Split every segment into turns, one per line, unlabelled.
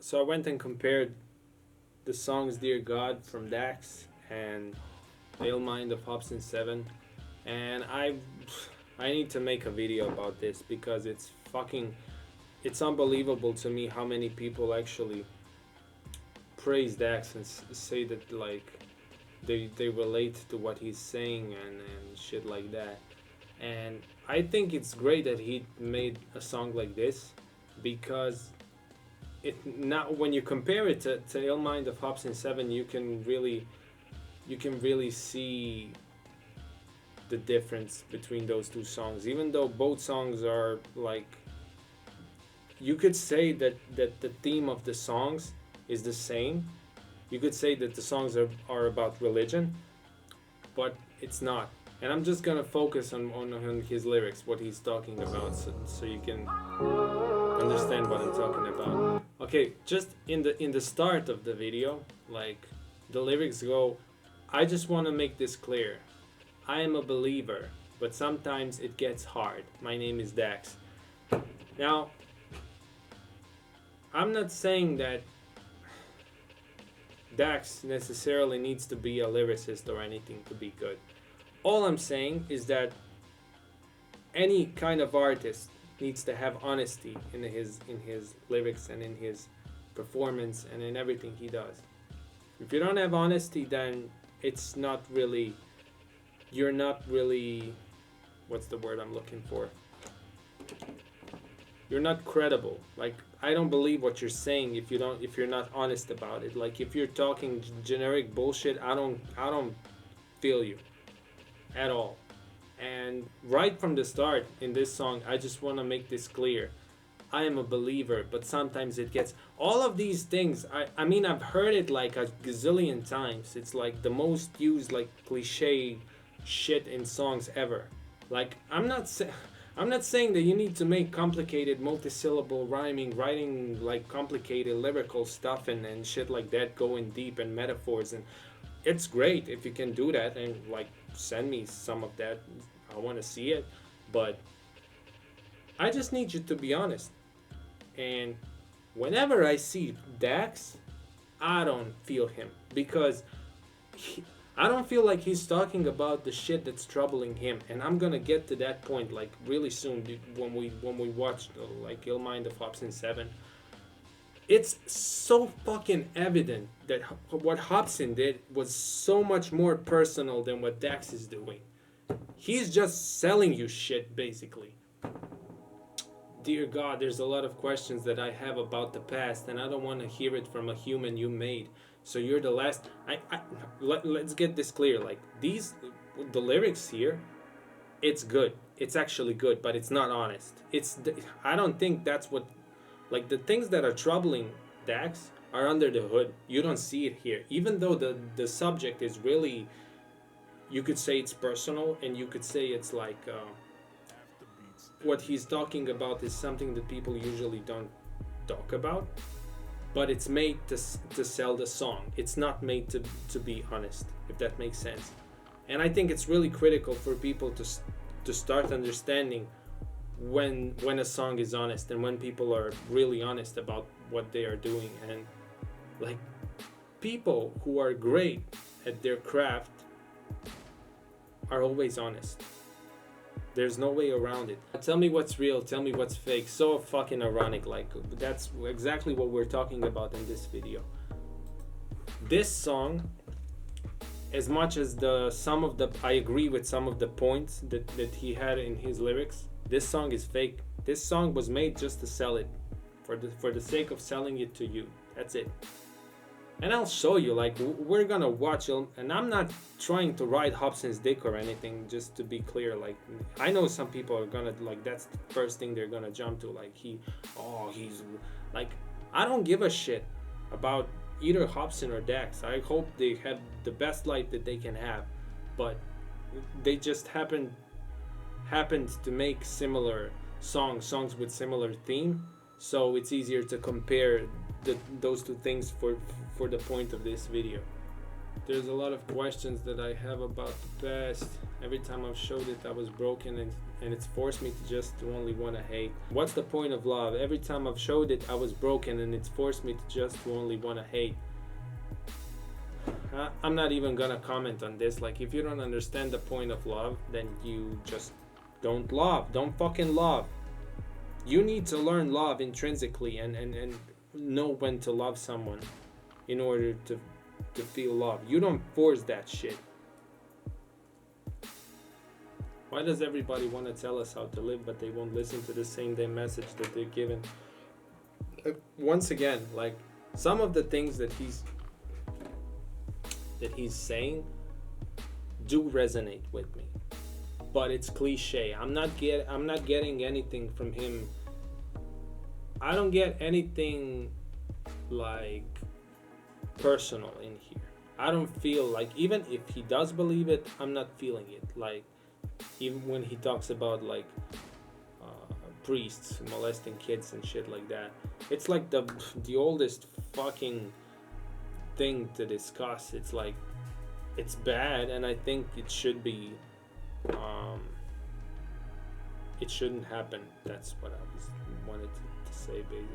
So I went and compared the songs "Dear God" from Dax and "Ill Mind" of Hopsin 7, and I need to make a video about this because it's unbelievable to me how many people actually praise Dax and say that like they relate to what he's saying and shit like that. And I think it's great that he made a song like this because it now when you compare it to Ill Mind of Hopsin 7, you can really see the difference between those two songs. Even though both songs are like, you could say that the theme of the songs is the same. You could say that the songs are about religion, but it's not. And I'm just gonna focus on his lyrics, what he's talking about, so you can understand what I'm talking about. Okay, just in the start of the video, like the lyrics go, I just want to make this clear. I am a believer, but sometimes it gets hard. My name is Dax. Now, I'm not saying that Dax necessarily needs to be a lyricist or anything to be good. All I'm saying is that any kind of artist needs to have honesty in his lyrics and in his performance and in everything he does. If you don't have honesty, then it's not really, you're not really, what's the word I'm looking for? You're not credible. Like, I don't believe what you're saying if you're not honest about it. Like, if you're talking generic bullshit, I don't feel you at all. And right from the start in this song, I just want to make this clear. I am a believer, but sometimes it gets, all of these things. I mean, I've heard it like a gazillion times. It's like the most used like cliche shit in songs ever. Like, I'm not saying that you need to make complicated multisyllable rhyming, writing like complicated lyrical stuff and shit like that, going deep and metaphors, and it's great if you can do that and like send me some of that. I want to see it, but I just need you to be honest. And whenever I see Dax, I don't feel him because I don't feel like he's talking about the shit that's troubling him. And I'm gonna get to that point like really soon when we watch like Ill Mind of Hopsin 7. It's so fucking evident that what Hopsin did was so much more personal than what Dax is doing. He's just selling you shit basically. Dear God, there's a lot of questions that I have about the past, and I don't want to hear it from a human you made. So you're the last. Let's get this clear. Like the lyrics here, it's good. It's actually good, but it's not honest. I don't think that's what, like the things that are troubling Dax are under the hood. You don't see it here, even though the subject is really. You could say it's personal, and you could say it's like. What he's talking about is something that people usually don't talk about, but it's made to sell the song. It's not made to be honest, if that makes sense. And I think it's really critical for people to start understanding when a song is honest and when people are really honest about what they are doing. And like people who are great at their craft are always honest. There's no way around it. Tell me what's real, tell me what's fake. So fucking ironic. Like, that's exactly what we're talking about in this video. This song, as much as I agree with some of the points that he had in his lyrics, this song is fake. This song was made just to sell it, for the sake of selling it to you. That's it. And I'll show you, like, we're gonna watch it, and I'm not trying to ride Hopsin's dick or anything, just to be clear. Like, I know some people are gonna, like, that's the first thing they're gonna jump to, like, he's, like, I don't give a shit about either Hopsin or Dax. I hope they have the best life that they can have, but they just happened to make similar songs with similar theme, so it's easier to compare those two things for the point of this video. There's a lot of questions that I have about the past. Every time I've showed it, I was broken, and it's forced me to just only want to hate. What's the point of love? Every time I've showed it, I was broken, and it's forced me to just only want to hate. I'm not even gonna comment on this. Like, if you don't understand the point of love, then you just don't love. Don't fucking love. You need to learn love intrinsically and know when to love someone in order to feel love. You don't force that shit. Why does everybody want to tell us how to live, but they won't listen to the same day message that they're given? Once again, like, some of the things that he's saying do resonate with me, but it's cliche. I'm not getting anything from him. I don't get anything like personal in here. I don't feel like, even if he does believe it, I'm not feeling it. Like, even when he talks about like priests molesting kids and shit like that, it's like the oldest fucking thing to discuss. It's like, it's bad, and I think it should be it shouldn't happen. That's what I wanted to say, basically.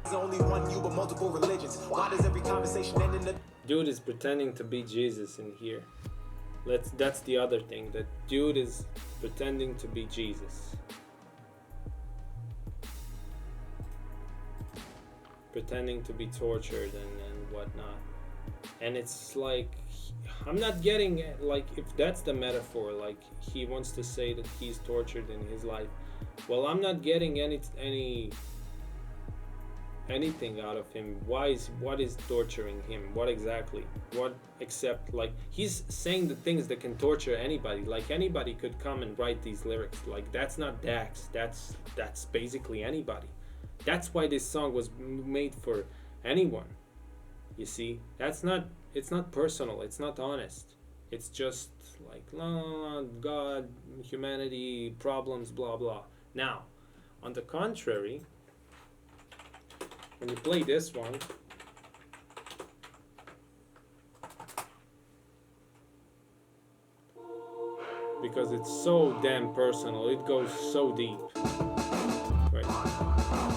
There's only one you, but multiple religions. Why does every conversation end in the...
Dude is pretending to be Jesus in here. That's the other thing. That dude is pretending to be Jesus. Pretending to be tortured and whatnot. And it's like, I'm not getting, like, if that's the metaphor, like, he wants to say that he's tortured in his life. Well, I'm not getting anything out of him. What is torturing him? What exactly? What, except, like, he's saying the things that can torture anybody. Like, anybody could come and write these lyrics. Like, that's not Dax. That's basically anybody. That's why this song was made for anyone. You see, it's not personal. It's not honest. It's just like, God, humanity, problems, blah blah. Now, on the contrary, when you play this one, because it's so damn personal, it goes so deep. Right.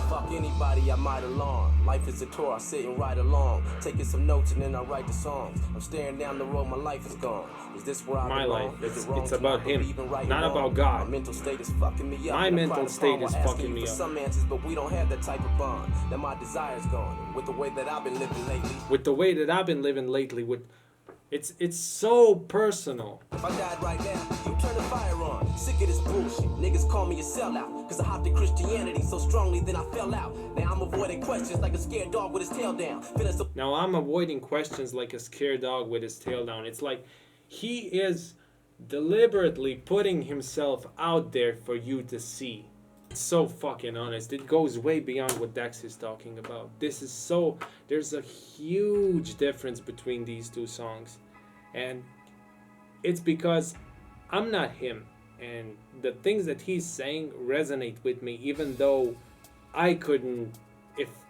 Fuck anybody I might alarm. Life is a tour, I sit and ride along. Taking some notes and then I write the songs. I'm staring down the road, my life is gone. Is this where I belong?
My life, it's about him, not about God.
My mental state is fucking me up.
My mental state is fucking me up.
Some answers, but we don't have that type of bond. Now my desire's gone. With the way that I've been living lately. It's so personal. If I died right now, you turn the fire on. Sick of this bullshit. Niggas call me a sellout. Cause I hopped in Christianity so strongly, then I fell out. Now I'm avoiding questions like a scared dog with his tail down.
Now I'm avoiding questions like a scared dog with his tail down. It's like he is deliberately putting himself out there for you to see. It's so fucking honest. It goes way beyond what Dax is talking about. There's a huge difference between these two songs. And it's because I'm not him. And the things that he's saying resonate with me, even though I couldn't,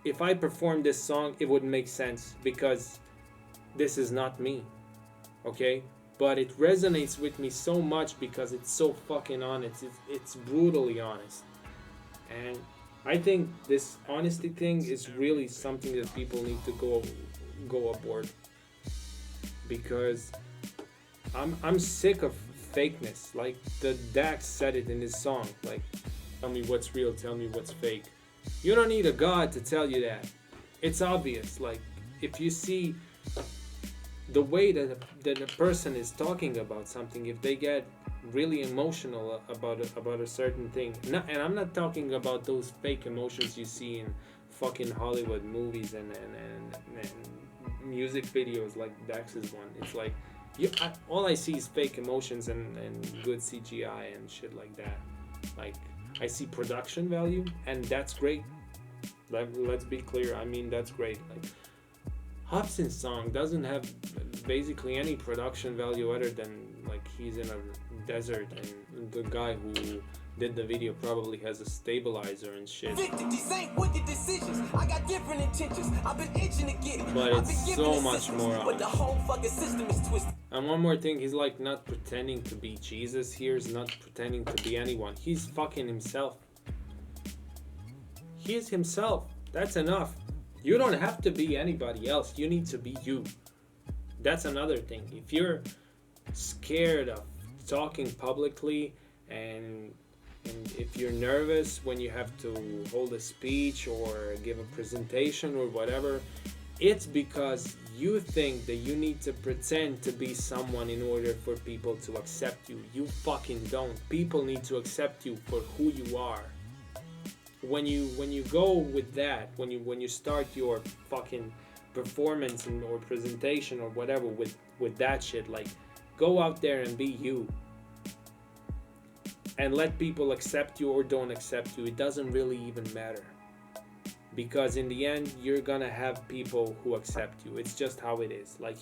if I performed this song, it wouldn't make sense because this is not me. Okay? But it resonates with me so much because it's so fucking honest. It's brutally honest. And I think this honesty thing is really something that people need to go aboard, because I'm sick of fakeness. Like the Dax said it in his song, like, tell me what's real, tell me what's fake. You don't need a God to tell you that. It's obvious. Like, if you see the way that a person is talking about something, if they get really emotional about a certain thing, and I'm not talking about those fake emotions you see in fucking Hollywood movies and music videos like Dax's one. It's like all I see is fake emotions and good CGI and shit like that. Like, I see production value, and that's great. Let's be clear. I mean, that's great. Like, Hopsin's song doesn't have basically any production value other than like he's in a desert, and the guy who did the video probably has a stabilizer and shit.
These ain't wicked decisions. I got different intentions. I've been itching to get it.
But it's so much more
but the whole fucking system is twisted.
And one more thing, he's like not pretending to be Jesus here, he's not pretending to be anyone. He's fucking himself. He is himself. That's enough. You don't have to be anybody else. You need to be you. That's another thing. If you're scared of talking publicly and if you're nervous when you have to hold a speech or give a presentation or whatever, it's because you think that you need to pretend to be someone in order for people to accept you. You fucking don't. People need to accept you for who you are. When you go with that, when you start your fucking performance or presentation or whatever with that shit, like, go out there and be you. And let people accept you or don't accept you. It doesn't really even matter. Because in the end, you're gonna have people who accept you. It's just how it is. Like,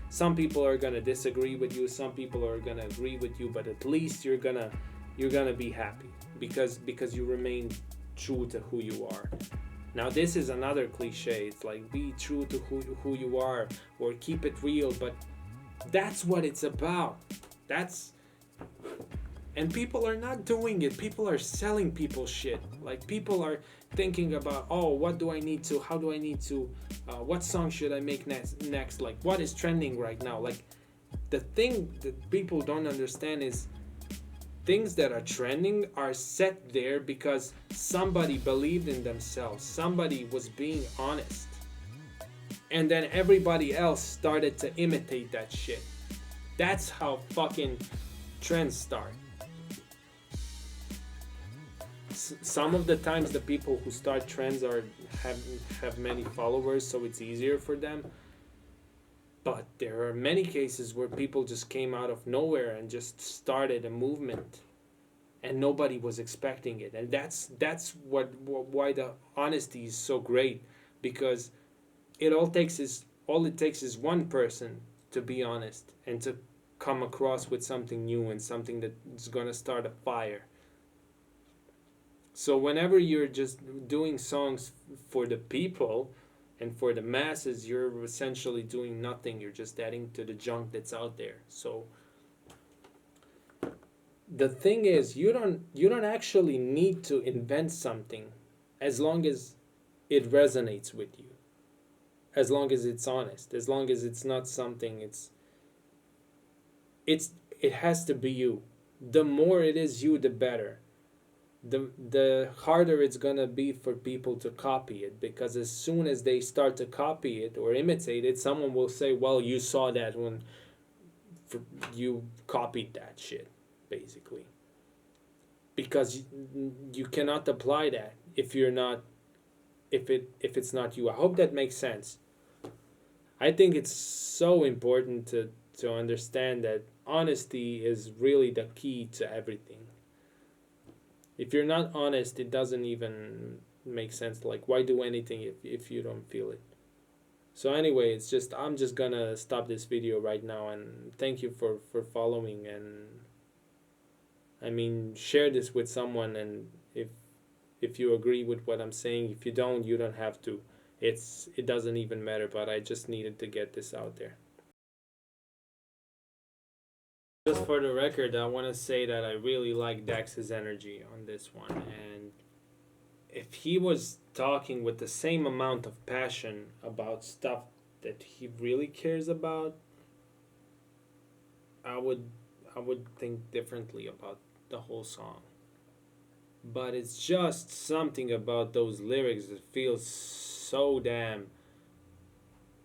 some people are gonna disagree with you, some people are gonna agree with you, but at least you're gonna be happy because you remain true to who you are. Now, this is another cliche. It's like, be true to who you are, or keep it real, but that's what it's about. And people are not doing it. People are selling people shit. Like, people are thinking about, oh, how do I need to, what song should I make next? Like, what is trending right now? Like, the thing that people don't understand is things that are trending are set there because somebody believed in themselves. Somebody was being honest. And then everybody else started to imitate that shit. That's how fucking trends start. Some of the times the people who start trends have many followers, so it's easier for them. But there are many cases where people just came out of nowhere and just started a movement, and nobody was expecting it. And that's why the honesty is so great, because all it takes is one person to be honest and to come across with something new and something that's gonna start a fire. So whenever you're just doing songs for the people and for the masses, you're essentially doing nothing. You're just adding to the junk that's out there. So the thing is, you don't actually need to invent something as long as it resonates with you. As long as it's honest, as long as it's not something, it has to be you. The more it is you, the better. The harder it's gonna be for people to copy it, because as soon as they start to copy it or imitate it, someone will say, well, you saw that when you copied that shit, basically. Because you cannot apply that if it's not you. I hope that makes sense. I think it's so important to understand that honesty is really the key to everything. If you're not honest, it doesn't even make sense. Like, why do anything if you don't feel it? So anyway, I'm just gonna stop this video right now, and thank you for following, and I mean, share this with someone, and if you agree with what I'm saying. If you don't, you don't have to. It doesn't even matter, but I just needed to get this out there. Just for the record, I want to say that I really like Dax's energy on this one, and if he was talking with the same amount of passion about stuff that he really cares about, I would think differently about the whole song. But it's just something about those lyrics that feels so damn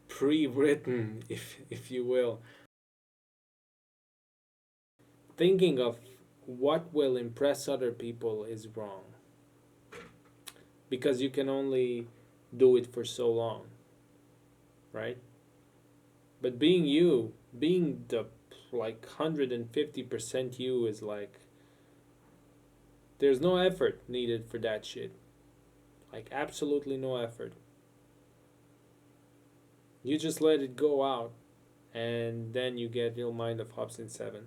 pre-written, if you will. Thinking of what will impress other people is wrong, because you can only do it for so long, right? But being you, being the like 150% you, is like, there's no effort needed for that shit. Like, absolutely no effort. You just let it go out, and then you get Real Mind of Hopsin 7.